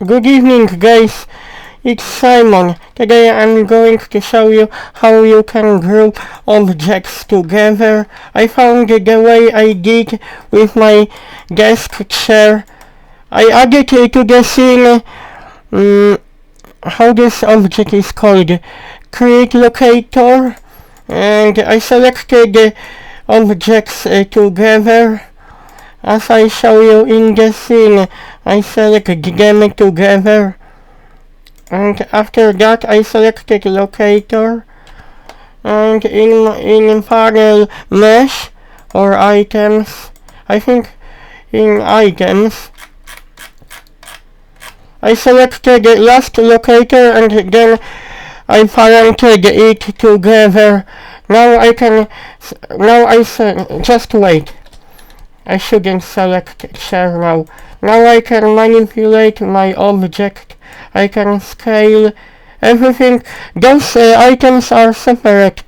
Good evening, guys. It's Simon. Today I'm going to show you how you can group objects together. I found the way I did with my desk chair. I added it to the scene. How this object is called? Create locator. And I selected the objects together. As I show you in the scene, I select them together, and after that I selected locator, and in panel mesh or items, I think in items, I selected the last locator and then I parented it together. Just wait. I shouldn't select chair now. Now I can manipulate my object. I can scale everything. Those items are separate.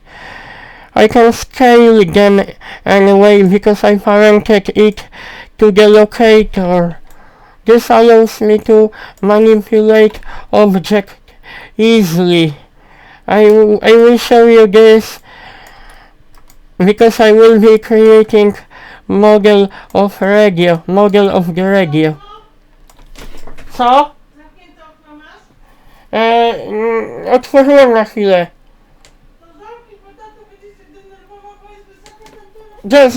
I can scale them anyway because I parented it to the locator. This allows me to manipulate object easily. I will show you this because I will be creating model of the radio. Co? Otworzyłem na chwilę.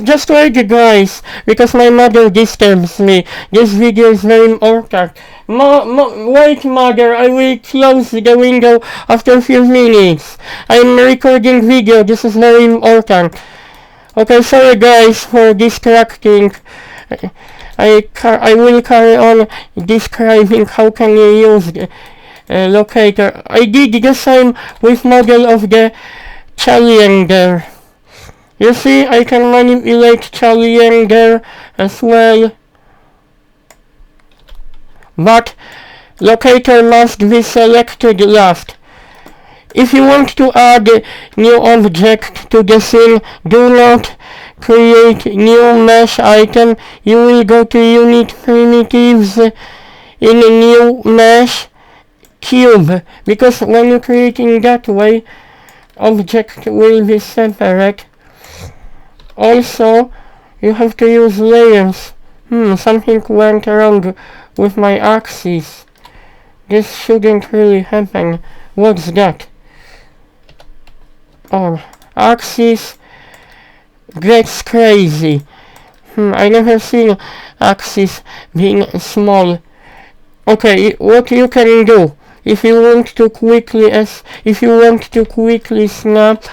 Just wait, guys, because my mother disturbs me. This video is very important. Wait, mother, I will close the window after a few minutes. I'm recording video, this is very important. Okay, sorry guys for distracting. I will carry on describing how can you use locator. I did the same with model of the cylinder. You see, I can manipulate cylinder as well. But locator must be selected last. If you want to add new object to the scene, do not create new mesh item. You will go to unit primitives in a new mesh cube, because when you create in that way, object will be separate. Also, you have to use layers. Something went wrong with my axis. This shouldn't really happen. What's that? Oh, axis gets crazy. I never seen axis being small. Okay, what you can do if you want to quickly snap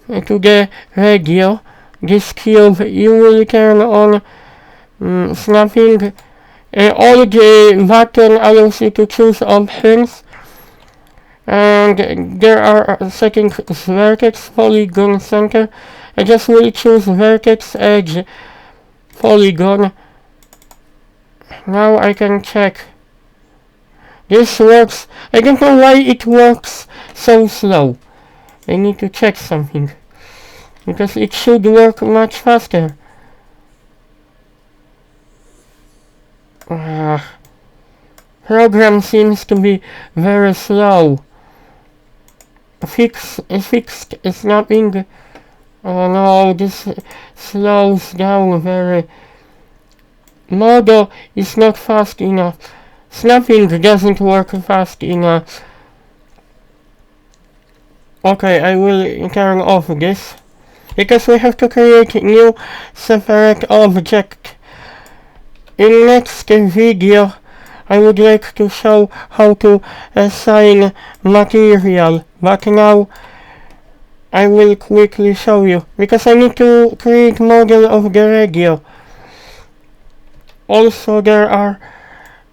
to the radio, this cube, you will turn on snapping. All the button allows you to choose options. And there are settings: vertex, polygon, center. I just will choose vertex, edge, polygon. Now I can check. This works. I don't know why it works so slow. I need to check something, because it should work much faster. Program seems to be very slow. Fixed snapping. Oh no, this slows down very. Modo is not fast enough. Snapping doesn't work fast enough. Okay, I will turn off this, because we have to create a new separate object. In next video, I would like to show how to assign material, but now I will quickly show you, because I need to create model of the radio. Also, there are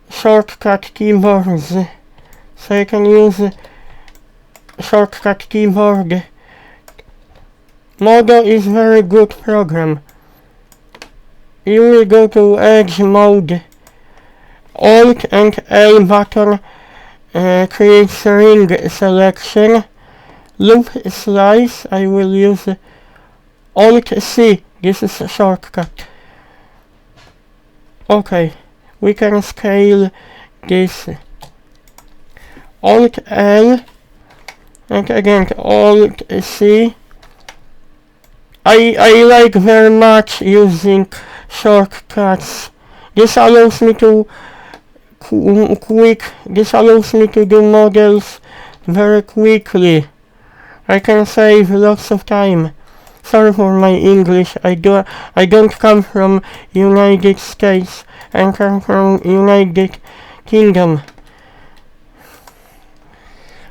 shortcut keyboards, so I can use shortcut keyboard. Modo is very good program. You will go to edge mode. Alt and L button creates ring selection. Loop slice, I will use Alt C. This is a shortcut. Okay, we can scale this Alt L, and again Alt C. I like very much using shortcuts. This allows me to this allows me to do models very quickly. I can save lots of time. Sorry for my English. I don't come from United States. I come from United Kingdom.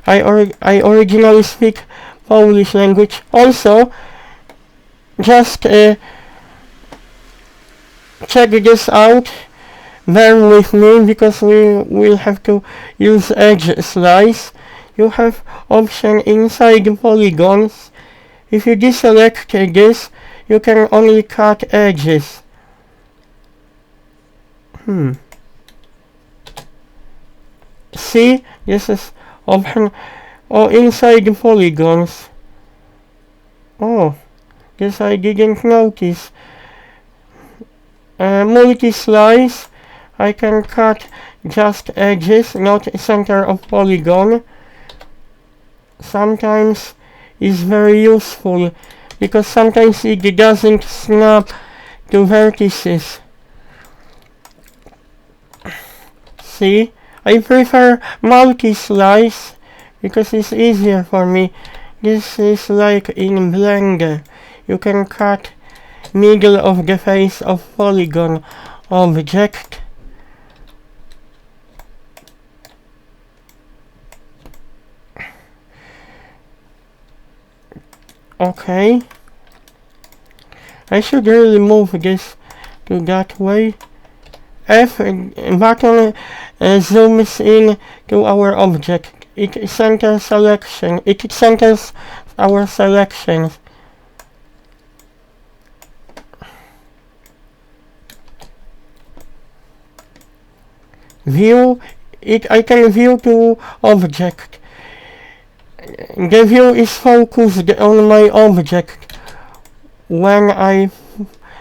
I originally speak Polish language. Also, just check this out. Bear with me because we will have to use edge slice. You have option inside the polygons. If you deselect this, you can only cut edges. See, this is option. Oh, inside the polygons. Oh, this I didn't notice. Multi-slice. I can cut just edges, not center of polygon. Sometimes is very useful because sometimes it doesn't snap to vertices. See, I prefer multi-slice because it's easier for me. This is like in Blender. You can cut middle of the face of polygon object. Okay. I should really move this to that way. F button zooms in to our object. It centers selection. It centers our selections. View. I can view to object. The view is focused on my object when I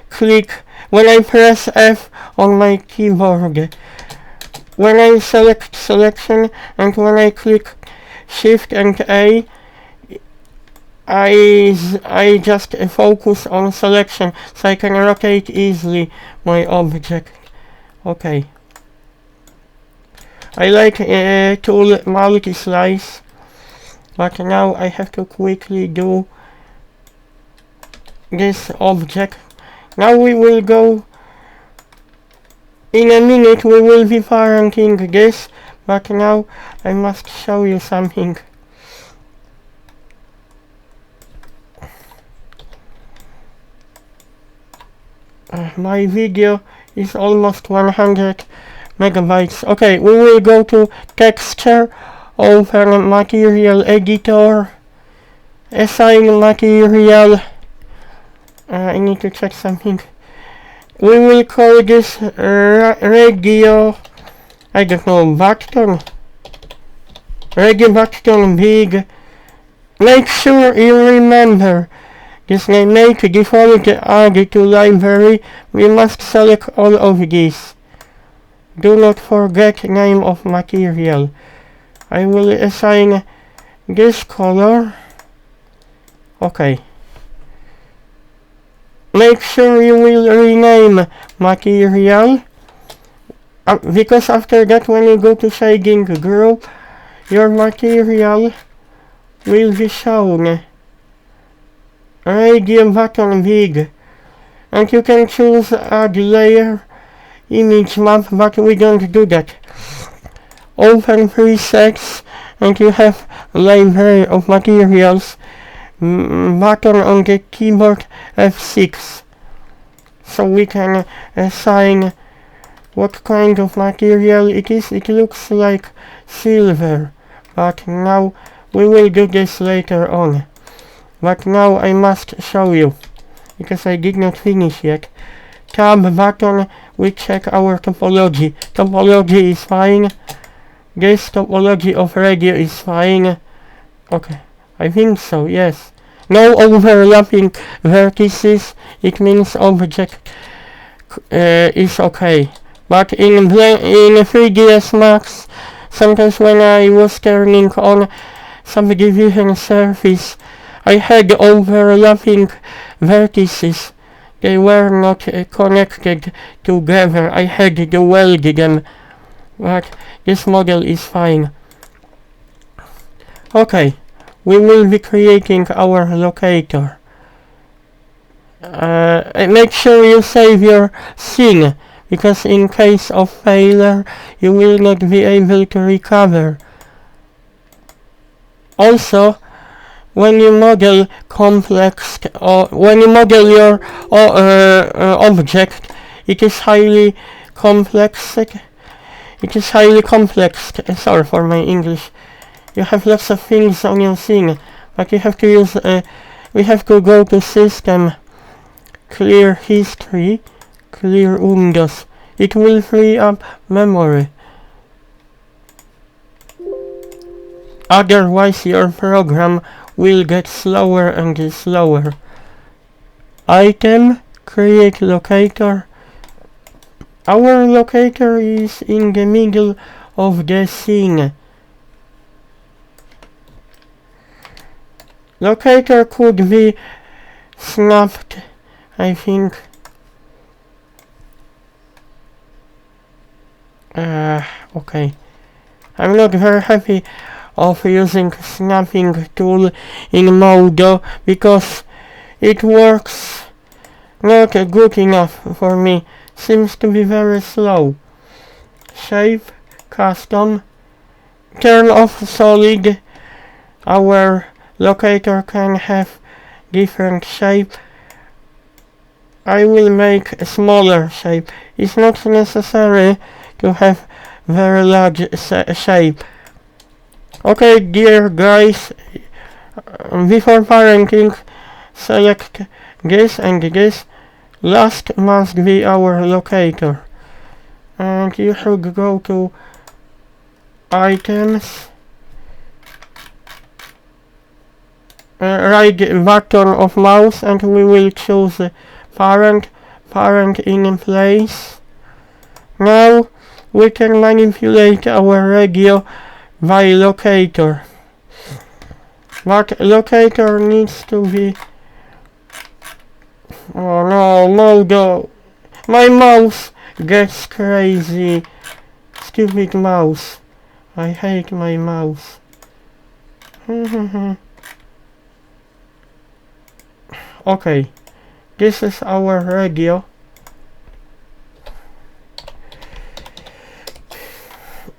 press F on my keyboard. When I select selection and when I click Shift and A, I just focus on selection so I can rotate easily my object. Okay. I like tool multi-slice. But now I have to quickly do this object. Now we will go, in a minute we will be parenting this, but now I must show you something. My video is almost 100 megabytes. Okay, we will go to texture. Open material editor, assign material. I need to check something. We will call this radio, I don't know, button. Radio button big. Make sure you remember this name. Make default add to library. We must select all of these. Do not forget name of material. I will assign this color. Okay. Make sure you will rename material. Because after that when you go to shading group, your material will be shown. Radio button big. And you can choose add layer image map, but we don't do that. Open presets and you have library of materials button on the keyboard F6, so we can assign what kind of material it is. It looks like silver, but now we will do this later on. But now I must show you because I did not finish yet. Tab button, we check our topology. Topology is fine. This topology of radio is fine. Okay, I think so, yes. No overlapping vertices, it means object is okay. But in 3ds Max, Sometimes when I was turning on subdivision surface, I had overlapping vertices. They were not connected together. I had to weld them, but this model is fine. Okay, we will be creating our locator. Make sure you save your scene, because in case of failure you will not be able to recover. Also, when you model complex, or when you model your object, it is highly complex. It is highly complex. Sorry for my English. You have lots of things on your scene, but you have to use. We have to go to System, Clear History, Clear Windows. It will free up memory. Otherwise your program will get slower and slower. Item, create locator. Our locator is in the middle of the scene. Locator could be snapped, I think. Okay. I'm not very happy of using snapping tool in Modo because it works not good enough for me. Seems to be very slow. Shape, custom, turn off solid. Our locator can have different shape. I will make a smaller shape. It's not necessary to have very large shape. Okay, dear guys, before parenting, select this and this. Last must be our locator. And you should go to items, right button of mouse, and we will choose parent in place. Now we can manipulate our radio by locator, but locator needs to be. Oh no, Modo, my mouse gets crazy. Stupid mouse, I hate my mouse. Okay, this is our radio.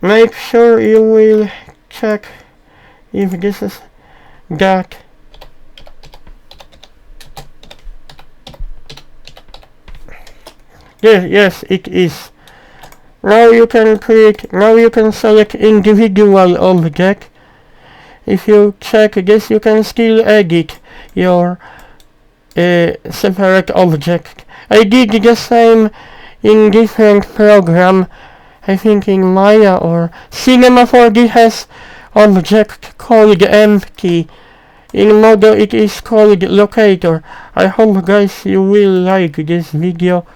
Make sure you will check if this is that. Yes, it is. Now you can select individual object. If you check this, you can still edit your separate object. I did the same in different program. I think in Maya or Cinema 4D has object called empty. In Modo it is called locator. I hope guys you will like this video.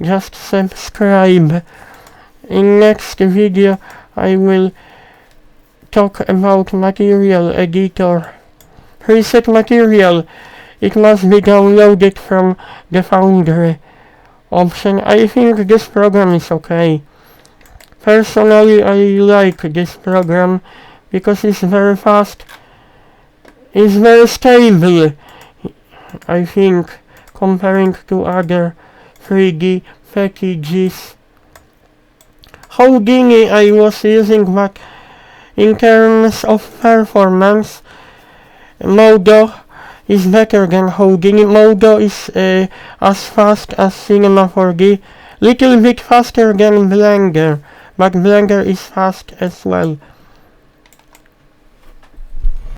Just subscribe. In next video I will talk about material editor. Preset material. It must be downloaded from the Foundry option. I think this program is okay. Personally, I like this program because it's very fast. It's very stable, I think, comparing to other 3D packages. Houdini I was using, but in terms of performance, Modo is better than Houdini. Modo is as fast as Cinema 4D, little bit faster than Blender, but Blender is fast as well.